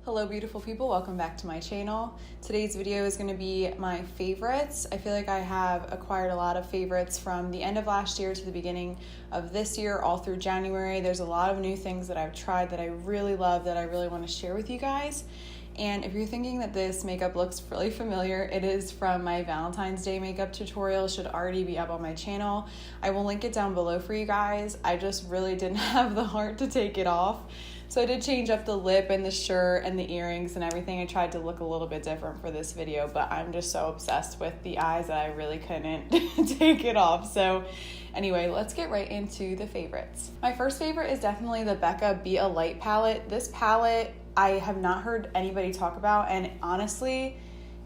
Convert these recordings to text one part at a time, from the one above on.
Hello beautiful people, welcome back to my channel. Today's video is going to be my favorites. I feel like I have acquired a lot of favorites from the end of last year to the beginning of this year, all through January. There's a lot of new things that I've tried that I really love that I really want to share with you guys. And if you're thinking that this makeup looks really familiar, it is from my Valentine's Day makeup tutorial. It should already be up on my channel. I will link it down below for you guys. I just really didn't have the heart to take it off. So I did change up the lip and the shirt and the earrings and everything. I tried to look a little bit different for this video, but I'm just so obsessed with the eyes that I really couldn't take it off. So anyway, let's get right into the favorites. My first favorite is definitely the Becca Be a Light palette. This palette I have not heard anybody talk about, and honestly,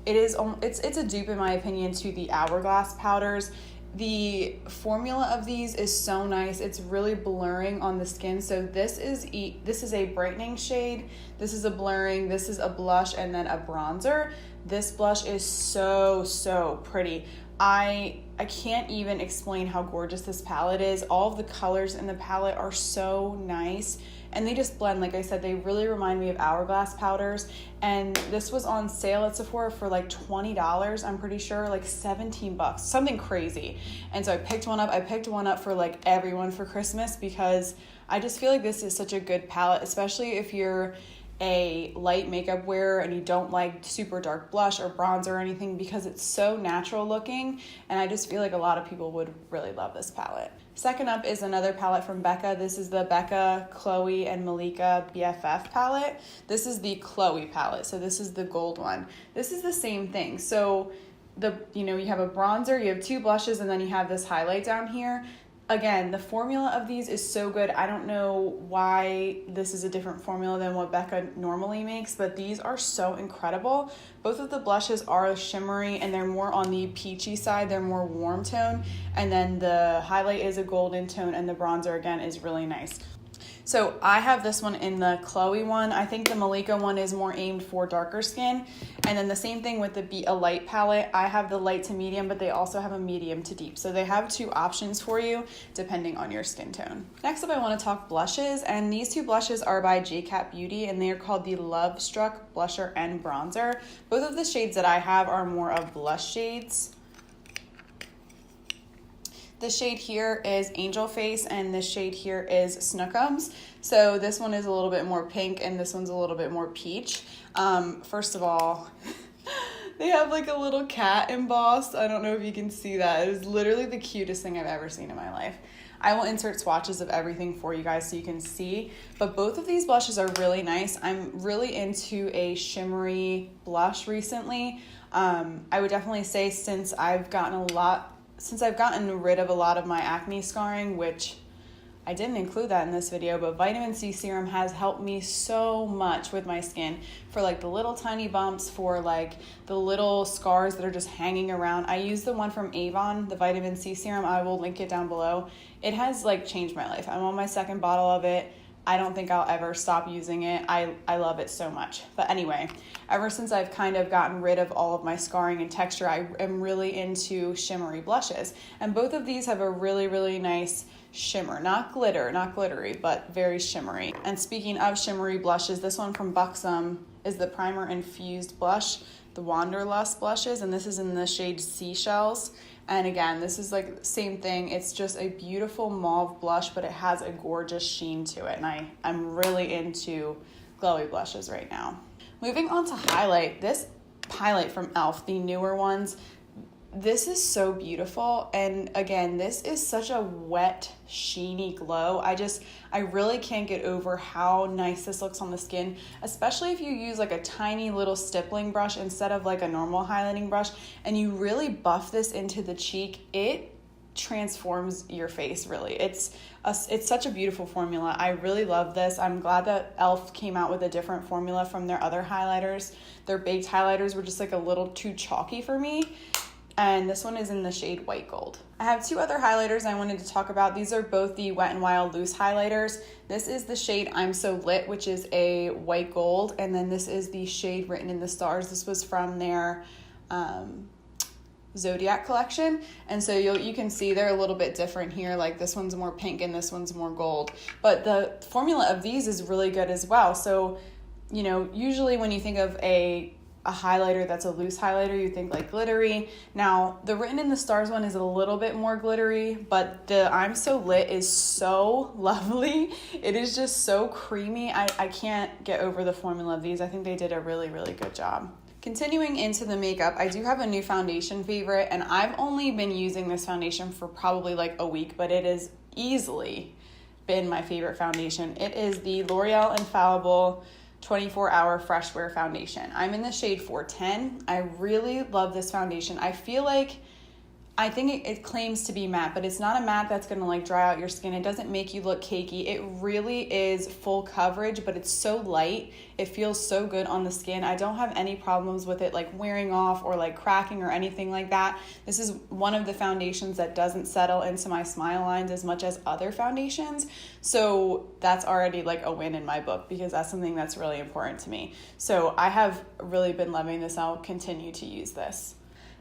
it's a dupe in my opinion to the Hourglass powders. The formula of these is so nice. It's really blurring on the skin. So this is a brightening shade, this is a blurring, this is a blush, and then a bronzer. This blush is so pretty. I can't even explain how gorgeous this palette is. All of the colors in the palette are so nice and they just blend. Like I said, they really remind me of Hourglass powders, and this was on sale at Sephora for like $20, I'm pretty sure, like 17 bucks, something crazy. And so I picked one up. I picked one up for like everyone for Christmas because I just feel like this is such a good palette, especially if you're a light makeup wearer and you don't like super dark blush or bronzer or anything, because it's so natural looking, and I just feel like a lot of people would really love this palette. Second up is another palette from Becca. This is the Becca, Khloe, and Malika BFF palette. This is the Khloe palette, so this is the gold one. This is the same thing. So you have a bronzer, you have two blushes, and then you have this highlight down here. Again, the formula of these is so good. I don't know why this is a different formula than what Becca normally makes, but these are so incredible. Both of the blushes are shimmery and they're more on the peachy side. They're more warm tone. And then the highlight is a golden tone, and the bronzer again is really nice. So I have this one in the Khloe one. I think the Malika one is more aimed for darker skin. And then the same thing with the Be a Light palette. I have the light to medium, but they also have a medium to deep. So they have two options for you depending on your skin tone. Next up, I want to talk blushes. And these two blushes are by JCAT Beauty, and they are called the Love Struck Blusher and Bronzer. Both of the shades that I have are more of blush shades. This shade here is Angel Face, and this shade here is Snookums. So this one is a little bit more pink, and this one's a little bit more peach. First of all, they have like a little cat embossed. I don't know if you can see that. It is literally the cutest thing I've ever seen in my life. I will insert swatches of everything for you guys so you can see, but both of these blushes are really nice. I'm really into a shimmery blush recently. I would definitely say since I've gotten rid of a lot of my acne scarring, which I didn't include that in this video, but vitamin C serum has helped me so much with my skin for like the little tiny bumps, for like the little scars that are just hanging around. I use the one from Avon, the vitamin C serum. I will link it down below. It has like changed my life. I'm on my second bottle of it. I don't think I'll ever stop using it. I love it so much. But anyway, ever since I've kind of gotten rid of all of my scarring and texture, I am really into shimmery blushes. And both of these have a really nice shimmer. Not glittery, but very shimmery. And speaking of shimmery blushes, this one from Buxom is the Primer Infused blush, the Wanderlust blushes, and this is in the shade Seychelles. And again, this is like the same thing. It's just a beautiful mauve blush, but it has a gorgeous sheen to it. And I'm really into glowy blushes right now. Moving on to highlight. This highlight from e.l.f., the newer ones, this is so beautiful. And again, this is such a wet, sheeny glow. I really can't get over how nice this looks on the skin, especially if you use like a tiny little stippling brush instead of like a normal highlighting brush, and you really buff this into the cheek. It transforms your face, really. It's such a beautiful formula. I really love this. I'm glad that e.l.f. came out with a different formula from their other highlighters. Their baked highlighters were just like a little too chalky for me. And this one is in the shade White Gold. I have two other highlighters I wanted to talk about. These are both the Wet n Wild loose highlighters. This is the shade I'm So Lit, which is a white gold, and then this is the shade Written in the Stars. This was from their Zodiac collection, and so you can see they're a little bit different here. Like this one's more pink and this one's more gold, but the formula of these is really good as well. So you know, usually when you think of a highlighter that's a loose highlighter, you think like glittery. Now, the Written in the Stars one is a little bit more glittery, but the I'm So Lit is so lovely. It is just so creamy. I can't get over the formula of these. I think they did a really, really good job. Continuing into the makeup, I do have a new foundation favorite, and I've only been using this foundation for probably like a week, but it has easily been my favorite foundation. It is the L'Oreal Infallible 24-Hour Fresh Wear Foundation. I'm in the shade 410. I really love this foundation. I think it claims to be matte, but it's not a matte that's gonna like dry out your skin. It doesn't make you look cakey. It really is full coverage, but it's so light. It feels so good on the skin. I don't have any problems with it like wearing off or like cracking or anything like that. This is one of the foundations that doesn't settle into my smile lines as much as other foundations. So that's already like a win in my book, because that's something that's really important to me. So I have really been loving this. I'll continue to use this.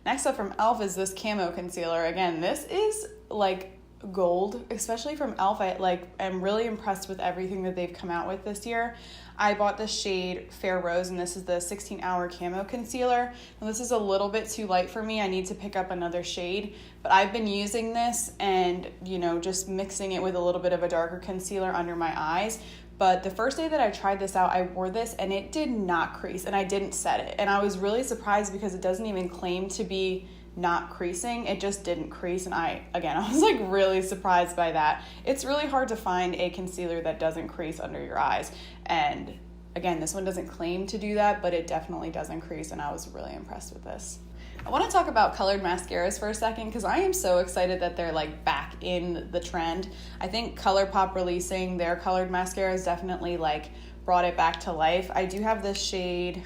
Next up from e.l.f. is this Camo concealer. Again, this is like gold, especially from e.l.f. I am really impressed with everything that they've come out with this year. I bought the shade Fair Rose, and this is the 16-Hour Camo Concealer. Now, this is a little bit too light for me. I need to pick up another shade, but I've been using this and, you know, just mixing it with a little bit of a darker concealer under my eyes. But the first day that I tried this out, I wore this and it did not crease, and I didn't set it. And I was really surprised because it doesn't even claim to be not creasing. It just didn't crease, and I was like really surprised by that. It's really hard to find a concealer that doesn't crease under your eyes. And again, this one doesn't claim to do that, but it definitely doesn't crease, and I was really impressed with this. I want to talk about colored mascaras for a second, because I am so excited that they're like back in the trend. I think Colourpop releasing their colored mascaras definitely like brought it back to life. I do have this shade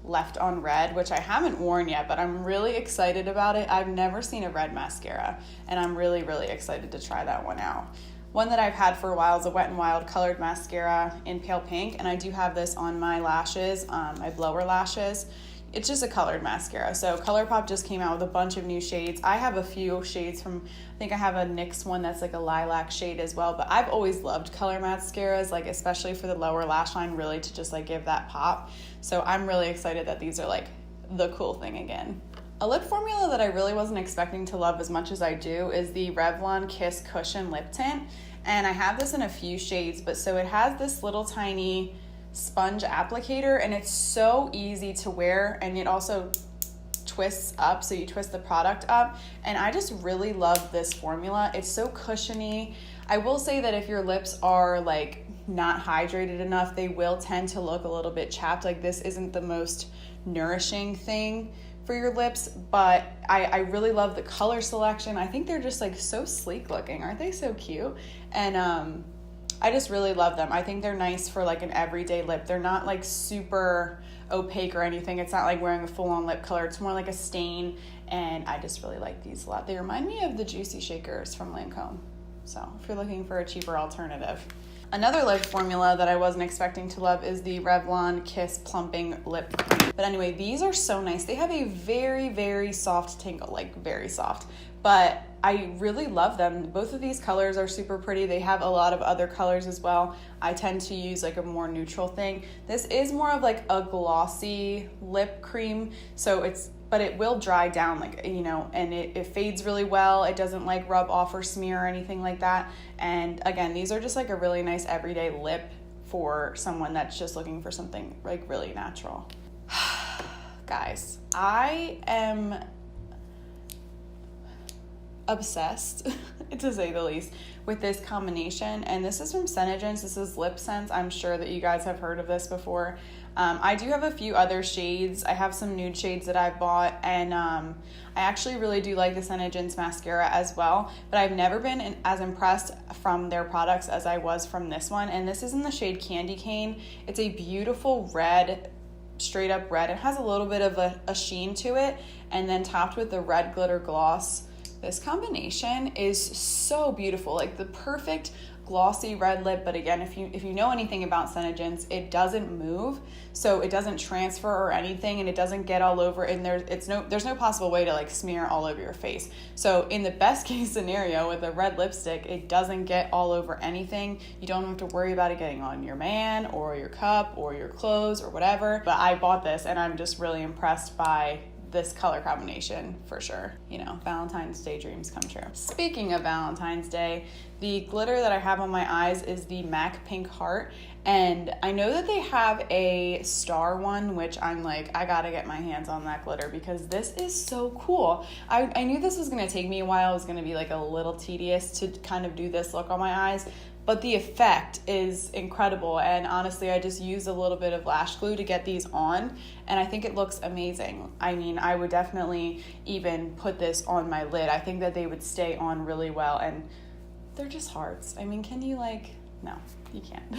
Left on Red, which I haven't worn yet, but I'm really excited about it. I've never seen a red mascara, and I'm really, really excited to try that one out. One that I've had for a while is a Wet n Wild colored mascara in pale pink, and I do have this on my lashes, my blower lashes. It's just a colored mascara. So Colourpop just came out with a bunch of new shades. I have a few shades from, I think I have a NYX one that's like a lilac shade as well, but I've always loved color mascaras, like especially for the lower lash line, really to just like give that pop. So I'm really excited that these are like the cool thing again. A lip formula that I really wasn't expecting to love as much as I do is the Revlon Kiss Cushion Lip Tint. And I have this in a few shades, but so it has this little tiny sponge applicator, and it's so easy to wear, and it also twists up, so you twist the product up, and I just really love this formula. It's so cushiony. I will say that if your lips are like not hydrated enough, they will tend to look a little bit chapped. Like this isn't the most nourishing thing for your lips, but I really love the color selection. I think they're just like so sleek looking. Aren't they so cute? And I just really love them. I think they're nice for like an everyday lip. They're not like super opaque or anything. It's not like wearing a full-on lip color. It's more like a stain, and I just really like these a lot. They remind me of the Juicy Shakers from Lancome. So if you're looking for a cheaper alternative. Another lip formula that I wasn't expecting to love is the Revlon Kiss Plumping Lip Cream. But anyway, these are so nice. They have a very, very soft tingle, like very soft. But I really love them. Both of these colors are super pretty. They have a lot of other colors as well. I tend to use like a more neutral thing. This is more of like a glossy lip cream, but it will dry down, like, you know, and it fades really well. It doesn't like rub off or smear or anything like that. And again, these are just like a really nice everyday lip for someone that's just looking for something like really natural. Guys, I am obsessed, to say the least, with this combination, and this is from SeneGence. This is Lipsence. I'm sure that you guys have heard of this before. I do have a few other shades. I have some nude shades that I've bought, and I actually really do like the SeneGence mascara as well, but I've never been as impressed from their products as I was from this one, and this is in the shade Candy Cane. It's a beautiful red, straight up red. It has a little bit of a sheen to it, and then topped with the red glitter gloss. This combination is so beautiful, like the perfect glossy red lip, but again, if you know anything about SeneGence, it doesn't move, so it doesn't transfer or anything, and it doesn't get all over, and there's no possible way to like smear all over your face. So in the best case scenario with a red lipstick, it doesn't get all over anything. You don't have to worry about it getting on your man or your cup or your clothes or whatever. But I bought this and I'm just really impressed by this color combination for sure. You know, Valentine's Day dreams come true. Speaking of Valentine's Day, the glitter that I have on my eyes is the MAC Pink Heart, and I know that they have a star one, which I'm like, I gotta get my hands on that glitter because this is so cool. I knew this was gonna take me a while. It was gonna be like a little tedious to kind of do this look on my eyes, but the effect is incredible, and honestly, I just used a little bit of lash glue to get these on, and I think it looks amazing. I mean, I would definitely even put this on my lid. I think that they would stay on really well, and they're just hearts. I mean, can you no, you can't.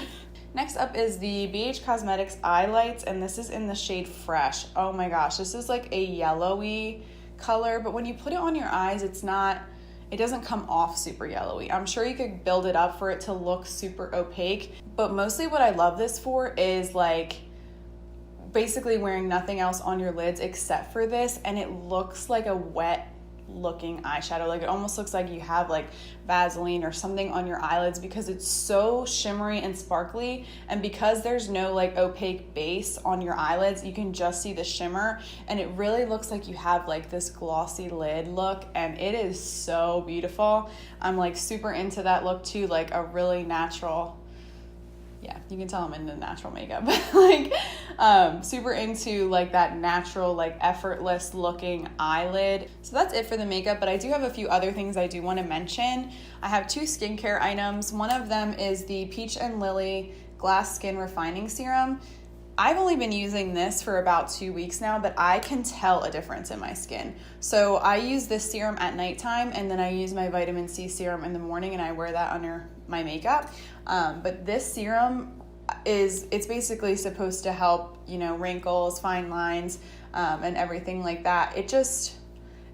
Next up is the BH Cosmetics Eye Lights, and this is in the shade Fresh. Oh my gosh, this is like a yellowy color, but when you put it on your eyes, it doesn't come off super yellowy. I'm sure you could build it up for it to look super opaque, but mostly what I love this for is like basically wearing nothing else on your lids except for this, and it looks like a wet looking eyeshadow. Like it almost looks like you have like Vaseline or something on your eyelids because it's so shimmery and sparkly, and because there's no like opaque base on your eyelids, you can just see the shimmer, and it really looks like you have like this glossy lid look, and it is so beautiful. I'm like super into that look too, like a really natural, yeah, you can tell I'm into natural makeup, like super into like that natural, like effortless looking eyelid. So that's it for the makeup, but I do have a few other things I do want to mention. I have 2 skincare items. One of them is the Peach and Lily Glass Skin Refining Serum. I've only been using this for about 2 weeks now, but I can tell a difference in my skin. So I use this serum at nighttime, and then I use my vitamin C serum in the morning, and I wear that under my makeup. But this serum it's basically supposed to help, you know, wrinkles, fine lines, and everything like that. It just,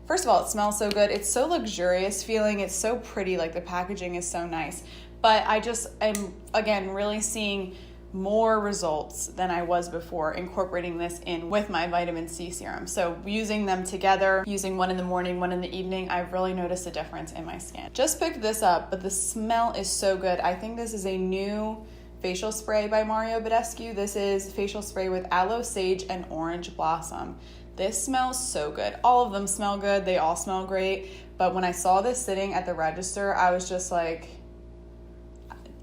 first of all, it smells so good. It's so luxurious feeling. It's so pretty. Like the packaging is so nice. But I just am, again, really seeing more results than I was before incorporating this in with my vitamin C serum. So using them together, using one in the morning, one in the evening, I've really noticed a difference in my skin. Just picked this up, but the smell is so good. I think this is a new facial spray by Mario Badescu. This is facial spray with aloe, sage, and orange blossom. This smells so good. All of them smell good. They all smell great. But when I saw this sitting at the register, I was just like,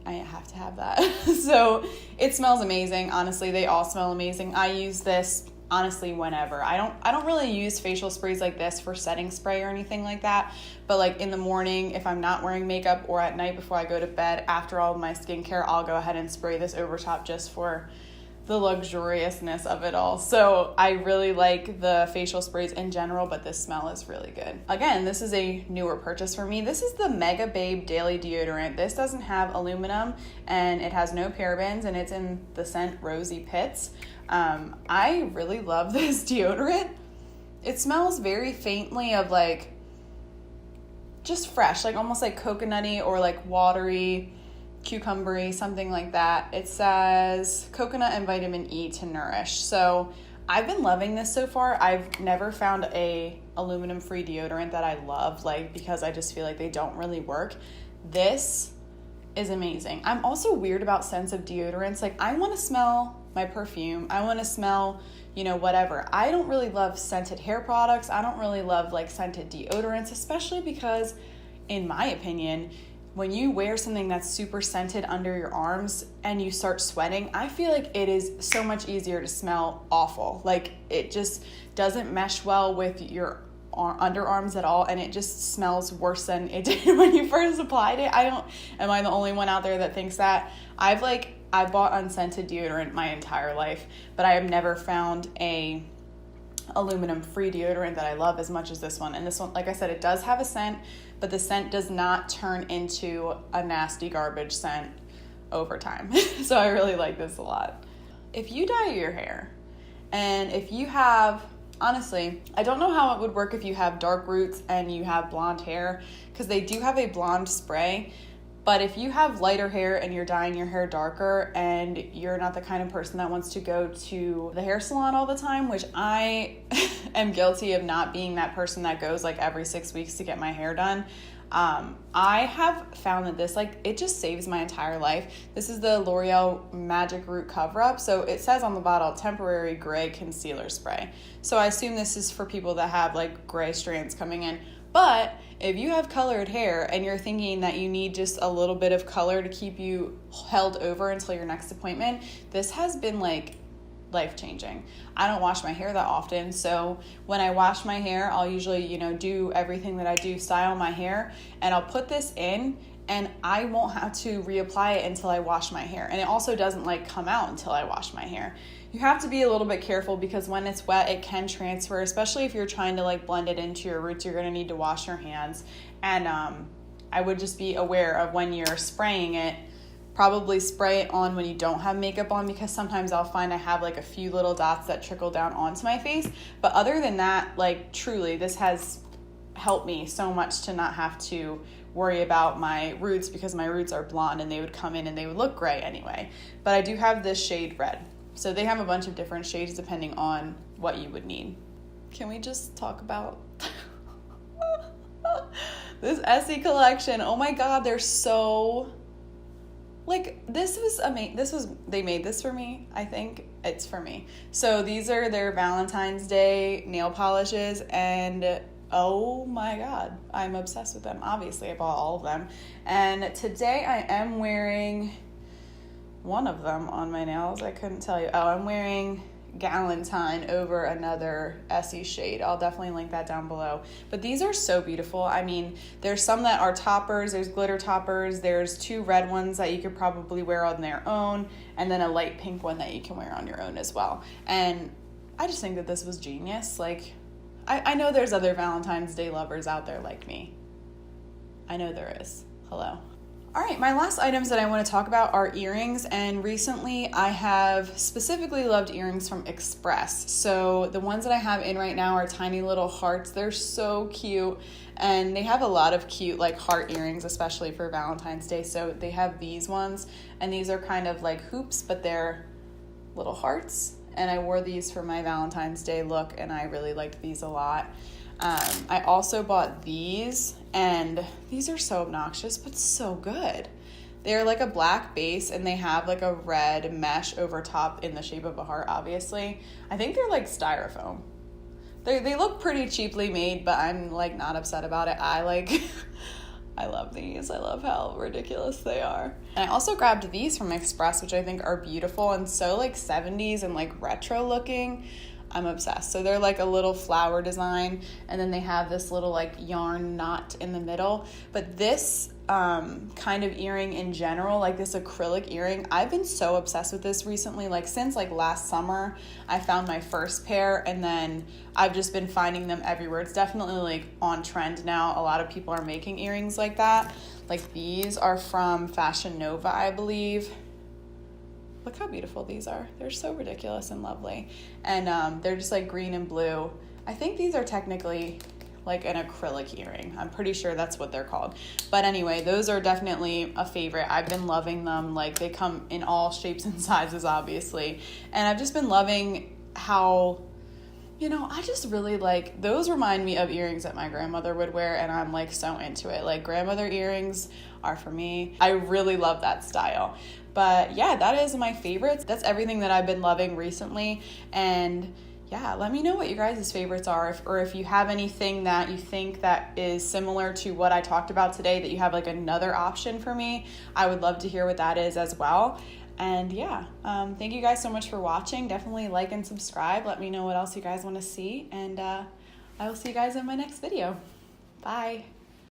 I have to have that. So it smells amazing. Honestly, they all smell amazing. I use this honestly whenever. I don't really use facial sprays like this for setting spray or anything like that, but like in the morning, if I'm not wearing makeup, or at night before I go to bed after all of my skincare, I'll go ahead and spray this over top just for the luxuriousness of it all. So I really like the facial sprays in general, but this smell is really good. Again, this is a newer purchase for me. This is the Mega Babe Daily Deodorant. This doesn't have aluminum, and it has no parabens, and it's in the scent Rosy Pits. I really love this deodorant. It smells very faintly of like just fresh, like almost like coconutty or like watery, cucumbery, something like that. It says coconut and vitamin E to nourish. So I've been loving this so far. I've never found a aluminum free deodorant that I love, like, because I just feel like they don't really work. This is amazing. I'm also weird about scents of deodorants. Like, I want to smell my perfume. I want to smell, you know, whatever. I don't really love scented hair products. I don't really love like scented deodorants, especially because, in my opinion, when you wear something that's super scented under your arms and you start sweating, I feel like it is so much easier to smell awful. Like, it just doesn't mesh well with your underarms at all, and it just smells worse than it did when you first applied it. Am I the only one out there that thinks that? I bought unscented deodorant my entire life, but I have never found a aluminum free deodorant that I love as much as this one. And this one, like I said, it does have a scent, but the scent does not turn into a nasty garbage scent over time. So I really like this a lot. If you dye your hair, and if you have, honestly, I don't know how it would work if you have dark roots and you have blonde hair, because they do have a blonde spray, But if you have lighter hair and you're dyeing your hair darker and you're not the kind of person that wants to go to the hair salon all the time, which I am guilty of not being that person that goes like every 6 weeks to get my hair done, I have found that this, like, it just saves my entire life. This is the Loreal Magic Root Cover-Up. So it says on the bottle, temporary gray concealer spray. So I assume this is for people that have like gray strands coming in. But if you have colored hair and you're thinking that you need just a little bit of color to keep you held over until your next appointment, this has been like life-changing. I don't wash my hair that often, so when I wash my hair, I'll usually, do everything that I do, style my hair, and I'll put this in, and I won't have to reapply it until I wash my hair. And it also doesn't like come out until I wash my hair. You have to be a little bit careful because when it's wet, it can transfer, especially if you're trying to like blend it into your roots. You're going to need to wash your hands. And I would just be aware of when you're spraying it. Probably spray it on when you don't have makeup on, because sometimes I'll find I have like a few little dots that trickle down onto my face. But other than that, like truly, this has helped me so much to not have to worry about my roots, because my roots are blonde and they would come in and they would look gray anyway. But I do have this shade red. So they have a bunch of different shades depending on what you would need. Can we just talk about this Essie collection? Oh my God, they're so... Like, this was amazing. They made this for me. I think it's for me. So these are their Valentine's Day nail polishes, and oh my God, I'm obsessed with them. Obviously, I bought all of them. And today I am wearing one of them on my nails. I couldn't tell you. Oh, I'm wearing Galentine over another Essie shade. I'll definitely link that down below. But these are so beautiful. I mean, there's some that are toppers, there's glitter toppers, there's 2 red ones that you could probably wear on their own, and then a light pink one that you can wear on your own as well. And I just think that this was genius. Like, I know there's other Valentine's Day lovers out there like me. I know there is. Hello. All right, my last items that I want to talk about are earrings, and recently I have specifically loved earrings from Express. So the ones that I have in right now are tiny little hearts. They're so cute, and they have a lot of cute like heart earrings, especially for Valentine's Day. So they have these ones, and these are kind of like hoops, but they're little hearts, and I wore these for my Valentine's Day look, and I really liked these a lot. I also bought these, and these are so obnoxious, but so good. They're like a black base, and they have like a red mesh over top in the shape of a heart, obviously. I think they're like styrofoam. They look pretty cheaply made, but I'm like not upset about it. I love these. I love how ridiculous they are. And I also grabbed these from Express, which I think are beautiful and so like 70s and like retro looking. I'm obsessed. So they're like a little flower design, and then they have this little like yarn knot in the middle. But this kind of earring in general, like this acrylic earring, I've been so obsessed with this recently. Like since like last summer, I found my first pair, and then I've just been finding them everywhere. It's definitely like on trend now. A lot of people are making earrings like that. Like these are from Fashion Nova, I believe. Look how beautiful these are. They're so ridiculous and lovely. And they're just like green and blue. I think these are technically like an acrylic earring. I'm pretty sure that's what they're called. But anyway, those are definitely a favorite. I've been loving them. Like they come in all shapes and sizes, obviously. And I've just been loving how, I just really like, those remind me of earrings that my grandmother would wear, and I'm like so into it. Like grandmother earrings are for me. I really love that style. But yeah, that is my favorites. That's everything that I've been loving recently. And yeah, let me know what you guys' favorites are, or if you have anything that you think that is similar to what I talked about today, that you have like another option for me. I would love to hear what that is as well. And yeah, thank you guys so much for watching. Definitely like and subscribe. Let me know what else you guys want to see. And I will see you guys in my next video. Bye.